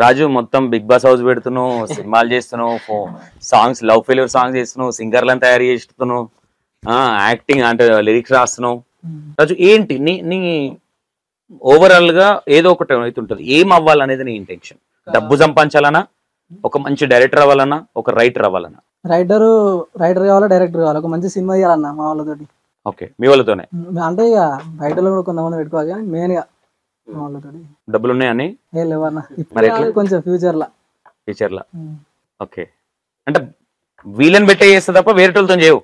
రాజు మొత్తం big boss house పెడుతున్నావు, సినిమాలు చేస్తున్నావు, సాంగ్స్ లవ్ ఫెయిల్యూర్ సాంగ్స్ చేస్తున్నావు, సింగర్లను తయారు చేస్తున్నావు, యాక్టింగ్ అంటే లిరిక్స్ రాస్తున్నావు. రాజు ఏంటి నీ నీ ఓవరాల్ గా ఏదో ఒకటి అయితే ఉంటుంది, ఏం అవ్వాలనేది నీ ఇంటెన్షన్? డబ్బు సంపాదించాలన్నా, ఒక మంచి డైరెక్టర్ అవ్వాలన్నా, ఒక రైటర్ అవ్వాలన్నా? రైటర్ కావాలా, డైరెక్టర్ కావాలా, ఒక మంచి సినిమా చేయాలన్నా మా వాళ్ళతోటి. ఓకే, మీ వాళ్ళతోనే? అంటే ఇక బయటలో కూడా కొంతమంది పెట్టుకోవాలి కానీ మెయిన్ గా మా వాళ్ళతోటి. డబ్బులు ఉన్నాయని ఏం లేవన్నా ఇప్పుడు కొంచెం ఫ్యూచర్ లా. ఓకే, అంటే వీళ్ళని పెట్టే చేస్తా తప్ప వేరేటోళ్ళతో చేయవు.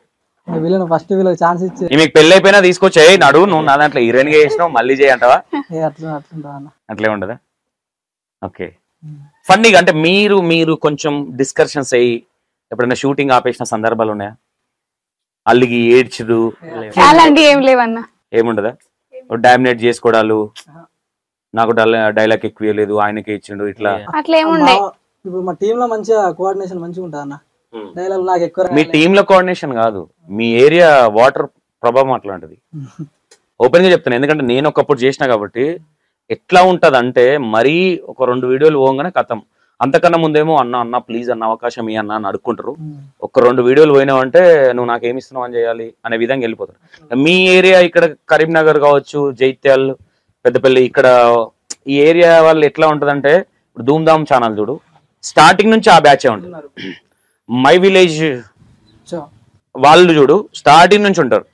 వీళ్ళని ఫస్ట్ వీళ్ళకి ఛాన్స్ ఇచ్చి మీకు పెళ్లి అయిపోయినా తీసుకొచ్చాయి నడు, నువ్వు నా దాంట్లో హీరోయిన్ గా చేసినావు మళ్ళీ చేయంటావా? అట్లే ఉండదా? ఓకే, ఫన్నీగా అంటే మీరు కొంచెం డిస్కషన్స్ అయ్యి ఎప్పుడైనా షూటింగ్ ఆపేసిన సందర్భాలు ఉన్నాయా? అల్లిగి ఏడ్చుడు అలాంటివి ఏం లేవన్నా. ఏముండదా? డామినేట్ చేసుకోవడాలు, నాకు డైలాగ్ ఎక్కువ లేదు ఆయనకి ఇచ్చిండు ఇట్లా అట్లా ఏముండే. ఇప్పుడు మా టీమ్ లో మంచిగా కోఆర్డినేషన్ మంచిగా ఉంటుంది అన్న. డైలాగ్ నాకు ఎక్కువ మీ టీమ్ లో కోఆర్డినేషన్ కాదు, మీ ఏరియా వాటర్ ప్రభావం అట్లాంటిది. ఓపెన్ గా చెప్తాను, ఎందుకంటే నేను ఒకప్పుడు చేసిన కాబట్టి. ఎట్లా ఉంటది అంటే మరీ ఒక 2 వీడియోలు పోగానే కథం. అంతకన్నా ముందేమో అన్న ప్లీజ్ అన్న అవకాశం ఈ అన్న అని అడుక్కుంటారు. ఒక 2 వీడియోలు పోయినావంటే నువ్వు నాకు ఏమి ఇస్తున్నావు అని చేయాలి అనే విధంగా వెళ్ళిపోతారు. మీ ఏరియా ఇక్కడ కరీంనగర్ కావచ్చు, జైత్యాల్, పెద్దపల్లి, ఇక్కడ ఈ ఏరియా వాళ్ళు ఎట్లా ఉంటదంటే, ఇప్పుడు ధూమ్ ధామ్ ఛానల్ చూడు, స్టార్టింగ్ నుంచి ఆ బ్యాచే ఉంటుంది. మై విలేజ్ వాళ్ళు చూడు స్టార్టింగ్ నుంచి ఉంటారు.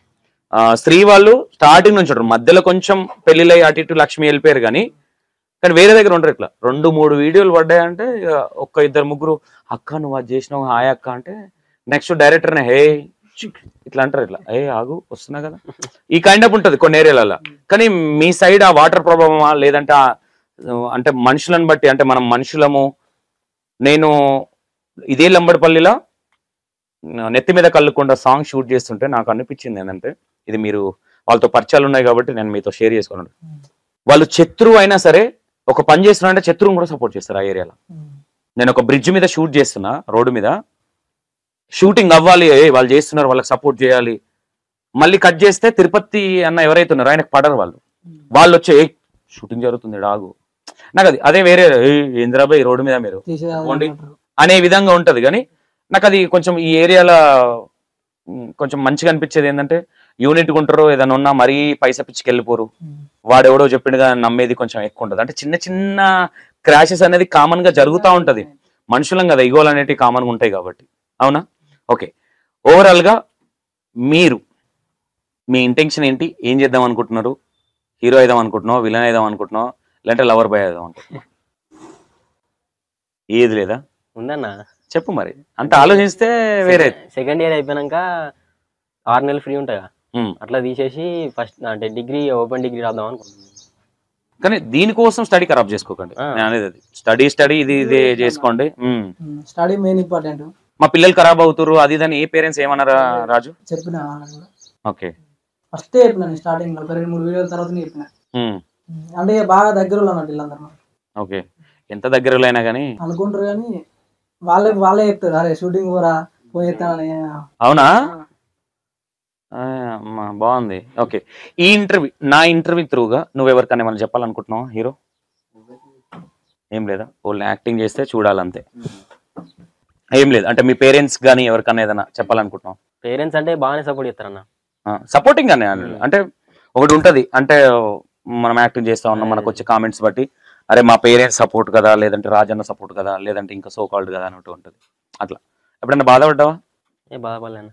స్త్రీ వాళ్ళు స్టార్టింగ్ నుంచి ఉంటారు. మధ్యలో కొంచెం పెళ్లిలో అటు ఇటు లక్ష్మి వెళ్ళిపోయారు కానీ వేరే దగ్గర ఉంటారు. ఇట్లా 2-3 వీడియోలు పడ్డాయంటే ఒక్క 2-3 అక్క నువ్వు అది చేసినావు హాయ్ అక్క అంటే నెక్స్ట్ డైరెక్టర్నే హే ఇట్లా అంటారు. ఇట్లా ఏ ఆగు వస్తున్నా కదా, ఈ కైండ్ ఆఫ్ ఉంటుంది కొన్ని ఏరియాలలో. కానీ మీ సైడ్ ఆ వాటర్ ప్రభావమా లేదంటే అంటే మనుషులను బట్టి, అంటే మనం మనుషులము. నేను ఇదే లంబడిపల్లిలో నెత్తి మీద కళ్ళుకుండా సాంగ్ షూట్ చేస్తుంటే నాకు అనిపించింది ఏంటంటే, ఇది మీరు వాళ్ళతో పరిచయాలు ఉన్నాయి కాబట్టి నేను మీతో షేర్ చేసుకున్నాను. వాళ్ళు శత్రువు అయినా సరే ఒక పని చేస్తున్నా అంటే శత్రువుని కూడా సపోర్ట్ చేస్తారు ఆ ఏరియాలో. నేను ఒక బ్రిడ్జ్ మీద షూట్ చేస్తున్నా, రోడ్డు మీద షూటింగ్ అవ్వాలి, వాళ్ళు చేస్తున్నారు వాళ్ళకి సపోర్ట్ చేయాలి. మళ్ళీ కట్ చేస్తే తిరుపతి అన్న ఎవరైతే ఉన్నారో ఆయనకు పడరు. వాళ్ళు వచ్చి షూటింగ్ జరుగుతుంది డాగు నాకు అదే వేరే ఇంద్రాబాయ్ రోడ్డు మీద మీరు అనే విధంగా ఉంటది. కానీ నాకు అది కొంచెం ఈ ఏరియాలో కొంచెం మంచిగా అనిపించేది ఏంటంటే, యూనిట్గా ఉంటారు, ఏదైనా ఉన్నా మరీ పైసా పిచ్చికి వెళ్ళిపోరు. వాడెవడో చెప్పిండుగా నమ్మేది కొంచెం ఎక్కువ ఉంటుంది. అంటే చిన్న చిన్న క్రాషెస్ అనేది కామన్ గా జరుగుతూ ఉంటది. మనుషులం కదా, ఈగోలు అనేవి కామన్ గా ఉంటాయి కాబట్టి. అవునా? ఓకే, ఓవరాల్ గా మీరు మీ ఇంటెన్షన్ ఏంటి? ఏం చేద్దాం అనుకుంటున్నారు? హీరో అయిదాం అనుకుంటున్నావు, విలన్ అయిదాం అనుకుంటున్నావు, లేదంటే లవర్ బాయ్ అయిదాం అనుకుంటున్నావు? ఏది లేదా? ఉందన్నా చెప్పు మరి. అంత ఆలోచిస్తే వేరే. సెకండ్ ఇయర్ అయిపోయినాక 6 నెలలు ఫ్రీ ఉంటాయి, అట్లా తీసేసి ఫస్ట్ అంటే డిగ్రీ ఓపెన్ డిగ్రీ రాద్దాం అనుకుంటున్నాను. కానీ దీనికోసం స్టడీ ఖరాబ్ చేసుకోకండి. అనేది స్టడీ ఇది చేసుకోండి. Study main important. మా పిల్లలు ఖరాబ్ అవుతారు అది ఇదని ఏ పేరెంట్స్ ఏమన్నారా రాజు? చెప్పిన ఓకే, ఫస్ట్ చెప్పిన స్టార్టింగ్ లో 2-3 వీడియోల తర్వాత చెప్పిన. అంటే బాగా దగ్గరలో ఉన్నట్టు వీళ్ళందరూ. ఓకే, ఎంత దగ్గరలో అయినా కానీ అనుకుంటారు కానీ వాళ్ళే చెప్తారు, అరే షూటింగ్ కూడా పోయేస్తానని. అవునా? బాగుంది. ఓకే, ఈ నా ఇంటర్వ్యూ త్రూగా నువ్వు ఎవరికైనా ఏమైనా చెప్పాలనుకుంటున్నావు? హీరో ఏం లేదా, వాళ్ళు యాక్టింగ్ చేస్తే చూడాలంతే, ఏం లేదు అంటే మీ పేరెంట్స్ కానీ ఎవరికైనా ఏదైనా చెప్పాలనుకుంటున్నావు? పేరెంట్స్ అంటే బాగానే సపోర్ట్ చేస్తారన్న. సపోర్టింగ్ అని అంటే ఒకటి ఉంటది, అంటే మనం యాక్టింగ్ చేస్తా ఉన్నాం, మనకు వచ్చే కామెంట్స్ బట్టి అరే మా పేరెంట్స్ సపోర్ట్ కదా, లేదంటే రాజన్న సపోర్ట్ కదా, లేదంటే ఇంకా సో కాల్డ్ కదా అన్నట్టు ఉంటది. అట్లా ఎప్పుడైనా బాధపడ్డావా? ఏం బాధపడలేను.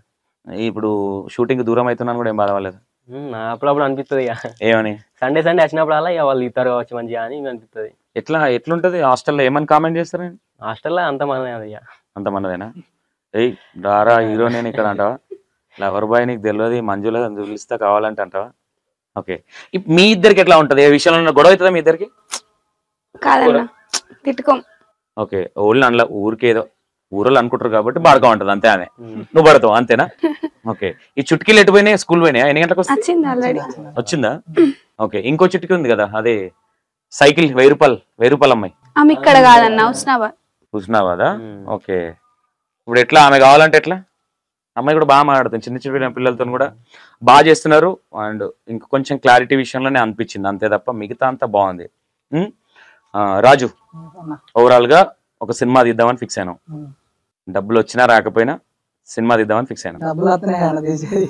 ఇప్పుడు షూటింగ్ దూరం అవుతున్నాను కూడా ఏం బాధపడలేదు? అప్పుడప్పుడు అనిపిస్తుంది. ఏమని? సండే వచ్చినప్పుడు అలా వాళ్ళు ఇద్దరు వచ్చి మంచిగా అని అనిపిస్తుంది. ఎట్లుంటది హాస్టల్లో? ఏమని కామెంట్ చేస్తారు? హాస్టల్లో అంతమందిదేనా? ఏయ్ రారా హీరో నేను ఇక్కడ అంటావా? లవర్ బాయ్ నీకు తెలియదు, మంజులో పిలిస్తే కావాలంటే అంటావా? ఓకే, మీ ఇద్దరికి ఎట్లా ఉంటది? ఏ విషయంలో గొడవ అవుతుందా మీ ఇద్దరికి? కాదన్నా, తిట్టుకోం. ఓకే, ఓళ్ళు అందులో ఊరికేదో ఊరోళ్ళు అనుకుంటారు కాబట్టి బాడుగా ఉంటది అంతే. అనే నువ్వు పడతావు అంతేనా? ఓకే, ఈ చుట్కీలు ఎటు పోయినాయి? స్కూల్ పోయినాయి? ఎన్ని గంటలకు వచ్చిందా? ఓకే, ఇంకో చుట్కీ ఉంది కదా, అదే సైకిల్ 1000 రూపాయలు అమ్మాయి. ఆమె ఇక్కడ కాదన్నా, హుస్నాబాదా? ఓకే, ఇప్పుడు ఎట్లా ఆమె కావాలంటే ఎట్లా? అమ్మాయి కూడా బాగా మాట్లాడుతుంది, చిన్న చిన్న పిల్లలతో కూడా బాగా చేస్తున్నారు. అండ్ ఇంకా కొంచెం క్లారిటీ విషయంలోనే అనిపించింది అంతే తప్ప మిగతా అంతా బాగుంది. రాజు అన్న ఓవరాల్ గా ఒక సినిమా తీద్దామని ఫిక్స్ అయినాం. డబ్బులు వచ్చినా రాకపోయినా సినిమా తీద్దామని ఫిక్స్ అయినాం. డబ్బులు వస్తున్నాయి అన్న తీసేది.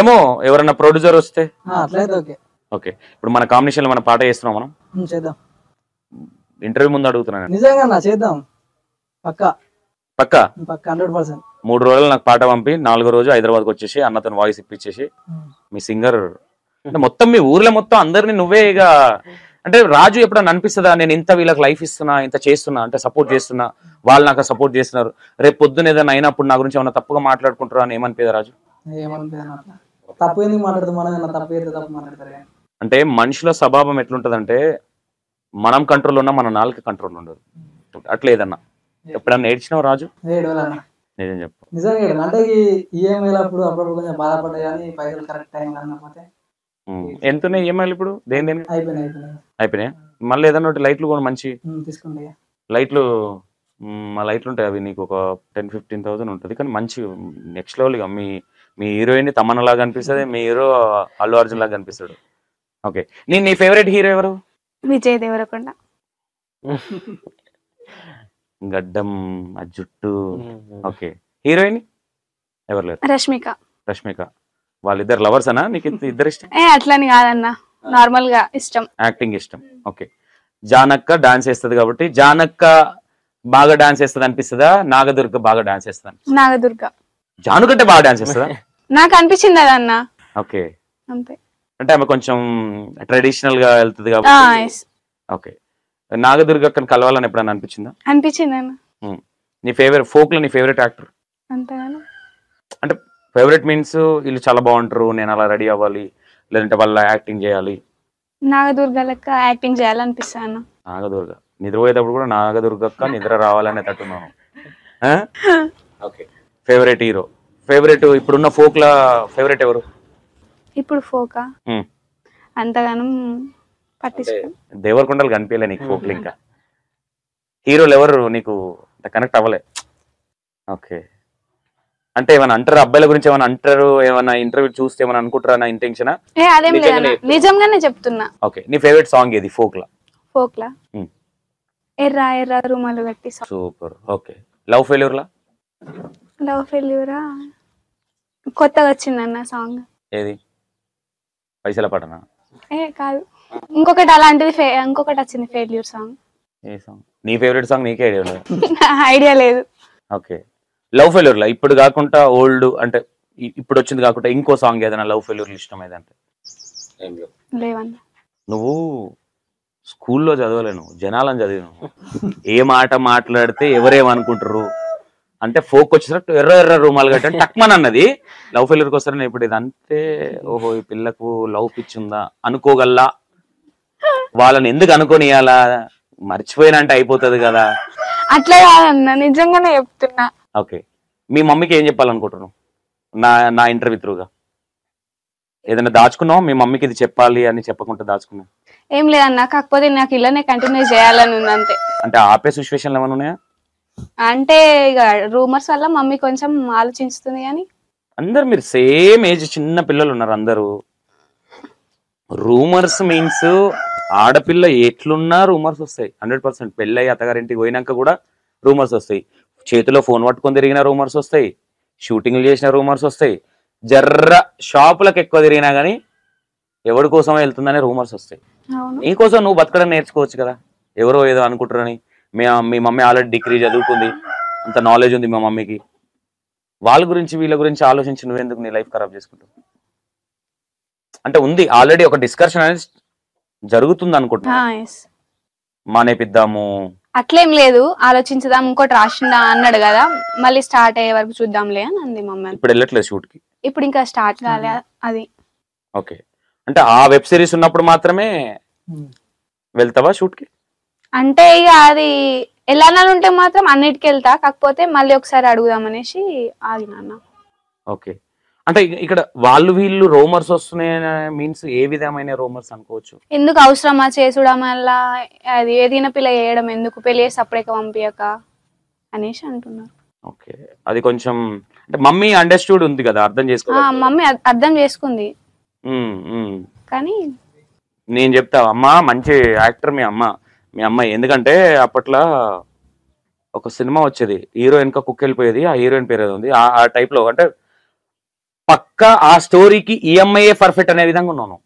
ఏమో ఎవరన్నా ప్రొడ్యూసర్ వస్తే అట్లయితే ఓకే. ఓకే. ఇప్పుడు మన కాంబినేషన్ లో మన పాట చేస్తున్నాం మనం. చేద్దాం. ఇంటర్వ్యూ ముందు అడుగుతున్నాను. నిజంగా అన్న చేద్దాం పక్కా పక్కా 100%. 3 రోజులు నాకు పాట పంపి 4వ రోజు హైదరాబాద్కి వచ్చేసి అన్నతో వాయిస్ ఇప్పించేసి మీ సింగర్ అంటే మొత్తం మీ ఊర్లో మొత్తం అందరినీ నువ్వే ఇక అంటే రాజు ఎప్పుడన్నా అనిపిస్తుందా నేను ఇంత వీళ్ళకి లైఫ్ ఇస్తున్నా ఇంత చేస్తున్నా అంటే సపోర్ట్ చేస్తున్నా వాళ్ళు నాకు సపోర్ట్ చేస్తున్నారు రేపు పొద్దున ఏదైనా అయినప్పుడు నా గురించి ఏమన్నా తప్పుగా మాట్లాడుకుంటారా అని ఏమనిపించదా రాజు? తప్పు ఎందుకు మాట్లాడుతాం మనం? తప్పు అయితే తప్పు మాట్లాడతారు. అంటే మనిషిలో స్వభావం ఎట్లుంటదంటే మనం కంట్రోల్ ఉన్నా మన నాలుక కంట్రోల్ ఉండదు. అట్లా ఏదన్నా ఎప్పుడన్నా ఏడ్చినావు రాజు? నిజం చెప్పు. నిజంగా అంటే ఈఎంఐలు అప్పుడప్పుడు కొంచెం బాధపడ్డా కానీ పైసలు కరెక్ట్ టైం కాకపోతే. ఎంతున్నాయి ఈఎంఐలు ఇప్పుడు? దేని దేని అయిపోయినాయి? మళ్ళీ ఏదన్నా లైట్లు కూడా మంచి తీసుకోండి. లైట్లు మా లైట్లు ఉంటాయి అవి నీకు ఒక 10-15,000 ఉంటుంది కానీ మంచి నెక్స్ట్ లెవెల్ ఇక మీ హీరోయిన్ తమన్నా లాగా అనిపిస్తుంది, మీ హీరో అల్లు అర్జున్ లాగా అనిపిస్తాడు. ఓకే. నీ ఫేవరెట్ హీరో ఎవరు? విజయ్ దేవరకొండ. గడ్డం ఆ జుట్టు. ఓకే. హీరోయిన్ ఎవరు లేరు? రష్మిక. వాళ్ళిద్దరు లవర్స్ అనా నీకు? ఇద్దరు ఇష్టం? అట్లని కాదన్నా, నార్మల్ గా ఇష్టం, యాక్టింగ్ ఇష్టం. ఓకే. జానక్క డాన్స్ వేస్తుంది కాబట్టి జానక్క బాగా డాన్స్ వేస్తుంది అనిపిస్తుందా, నాగదుర్గ బాగా డాన్స్ వేస్తుంది? నాగదుర్గ. జాను కంటే బాగా డాన్స్ వేస్తుందా? నాకు అనిపించింది అదన్నా. ఓకే. అంతే. అంటే ఆమె కొంచెం ట్రెడిషనల్ గా వెళ్తుంది కాబట్టి. ఓకే. నాగదుర్గ అక్కని కలవాలని ఎప్పుడన్నా అనిపించిందా? అనిపించింది అన్న. నీ ఫేవరెట్ ఫోక్ లో నీ ఫేవరెట్ యాక్టర్? అంతేనా అంటే ఫేవరెట్ మీన్స్ వీళ్ళు చాలా బాగుంటారు నేను అలా రెడీ అవ్వాలి లేదంటే వాళ్ళ యాక్టింగ్ చేయాలి? నాగదుర్గ లెక్క యాక్టింగ్ చేయాలనిపిస్తాను. నాగదుర్గ నిద్రపోయేటప్పుడు కూడా నాగదుర్గక్క నిద్ర రావాలనే తట్టున్నాను. ఓకే. Favourite hero? ఫేవరెట్ ఇప్పుడున్న ఫోక్ లా ఫేవరెట్ ఎవరు? ఇప్పుడు ఫోకా అంతగానం పట్టించుకో. దేవరకొండలు కనిపించలే నీకు ఫోక్లు? ఇంకా హీరోలు ఎవరు నీకు కనెక్ట్ అవ్వలే? ఓకే. అంటే ఏమైనా అంటారు అబ్బాయిల గురించి ఏమైనా అంటారు, ఏమైనా ఇంటర్వ్యూ చూస్తే ఏమైనా అనుకుంటారా నా ఇంటెన్షన్? అదేం లేదు, నిజంగానే చెప్తున్నా. ఓకే. నీ ఫేవరెట్ సాంగ్ ఏది ఫోక్ లా? ఎర్ర ఎర్ర రుమాలు కట్టి. సూపర్. ఓకే. లవ్ ఫెయిల్యూర్ లా? లవ్ ఫెయిల్యూరా కొత్తగా వచ్చిందన్న సాంగ్. ఏది? పైసల పడనా? కాదు, ఇంకొకటి అలాంటిది ఇంకొకటి వచ్చింది ఫెయిల్యూర్ సాంగ్. ఏ సాంగ్? నీ ఫేవరెట్ సాంగ్ నీకే ఐడియా లేదు? ఐడియా లేదు. ఓకే. లవ్ ఫెయిల్యూర్ లా ఇప్పుడు కాకుండా ఓల్డ్ అంటే ఇప్పుడు వచ్చింది కాకుండా ఇంకో సాంగ్ ఏదైనా లవ్ ఫెయిల్యూర్ ఇష్టం ఏదంటే? లేవన్నా. నువ్వు స్కూల్లో చదవలేను జనాలని చదివాను. ఏ మాట మాట్లాడితే ఎవరేమనుకుంటారు అంటే ఫోక్ వచ్చేసరికి ఎర్ర ఎర్ర రూమాలు కట్టండి టక్మన్ అన్నది. లవ్ ఫెయిల్యూర్కి వస్తారని ఇప్పుడు ఇది అంటే ఓహో ఈ పిల్లకు లవ్ పిచ్చి ఉందా అనుకోగల్లా, వాళ్ళని ఎందుకు అనుకోనియాలా, మర్చిపోయినా అంటే అయిపోతుంది కదా. అట్లా కాదన్నా, నిజంగానే చెప్తున్నా. ఓకే. మీ మమ్మీకి ఏం చెప్పాలనుకుంటున్నావు నా ఇంటర్వ్యూ త్రూగా? ఏదైనా దాచుకున్నావు మీ మమ్మీకి ఇది చెప్పాలి అని చెప్పకుండా దాచుకున్నావు? ఏం లేదన్నా, కాకపోతే నాకు ఇలానే కంటిన్యూ చేయాలని ఉంది అంతే. అంటే ఆపే సిచ్యువేషన్లు ఏమైనా ఉన్నాయా? అంటే ఇక రూమర్స్ వల్ల మమ్మీ కొంచెం ఆలోచిస్తుంది కానీ. అందరు మీరు సేమ్ ఏజ్ చిన్న పిల్లలు ఉన్నారు అందరూ. రూమర్స్ మీన్స్ ఆడపిల్ల ఎట్లున్నా రూమర్స్ వస్తాయి 100%. పెళ్ళయి అత్తగారింటికి పోయినాక కూడా రూమర్స్ వస్తాయి. చేతిలో ఫోన్ పట్టుకొని తిరిగిన రూమర్స్ వస్తాయి, షూటింగ్లు చేసిన రూమర్స్ వస్తాయి, జర్ర షాపులకు ఎక్కువ తిరిగినా కానీ ఎవరి కోసమో వెళ్తుందనే రూమర్స్ వస్తాయి. నీకోసం నువ్వు బతకడం నేర్చుకోవచ్చు కదా. ఎవరో ఏదో అనుకుంటారని. మీ మమ్మీ ఆల్రెడీ డిగ్రీ చదువుకుంది, అంత నాలెడ్జ్ ఉంది మా మమ్మీకి. వాళ్ళ గురించి వీళ్ళ గురించి ఆలోచించి నువ్వెందుకు నీ లైఫ్ ఖరాబ్ చేసుకుంటావు? అంటే ఉంది ఆల్రెడీ ఒక డిస్కషన్ అనేది జరుగుతుంది అనుకుంటున్నా. మానేపిద్దాము అట్లేం లేదు, ఆలోచించుదాం, ఇంకోటి రాసిందా అన్నాడు కదా, మళ్ళీ స్టార్ట్ అయ్యే వరకు చూద్దాంలే అని అంది మమ్మీ. ఇప్పుడు వెళ్ళట్లేదు షూట్ కి? ఇప్పుడు ఇంకా స్టార్ట్ కాలే అది. ఓకే. అంటే ఆ వెబ్ సిరీస్ ఉన్నప్పుడు మాత్రమే వెళ్తావా షూట్ కి? అంటే ఇక అది ఎలానా ఉంటే మాత్రం అన్నిటికి వెళ్తా, కాకపోతే మళ్ళీ ఒకసారి అడుగుదాం అనేసి ఆగినా. ఓకే. అంటే ఇక్కడ వాళ్ళు వీళ్ళు రోమర్స్ వస్తున్నాయి మీన్స్ ఏ విధమైన రోమర్స్ అనుకోవచ్చు? ఎందుకు అవసరమా చేసుడా, మళ్ళా అది ఏదైనా పిల్ల చేయడం ఎందుకు, పెళ్లి చేసి అప్పుడేక పంపించక అనేసి అంటున్నారు. ఓకే. అది కొంచెం అంటే మమ్మీ అండర్స్టూడ్ ఉంది కదా, అర్థం చేసుకో. మమ్మీ అర్థం చేసుకుంది కానీ నేను చెప్తా అమ్మా మంచి యాక్టర్ మీ అమ్మ, మీ అమ్మాయి. ఎందుకంటే అప్పట్లో ఒక సినిమా వచ్చేది, హీరో వెనక కుక్క వెళ్ళిపోయేది, ఆ హీరోయిన్ పేరు ఏదో ఉంది, ఆ టైప్ లో. అంటే పక్క ఆ స్టోరీకి ఈ అమ్మాయే పర్ఫెక్ట్ అనే విధంగా ఉన్నాను.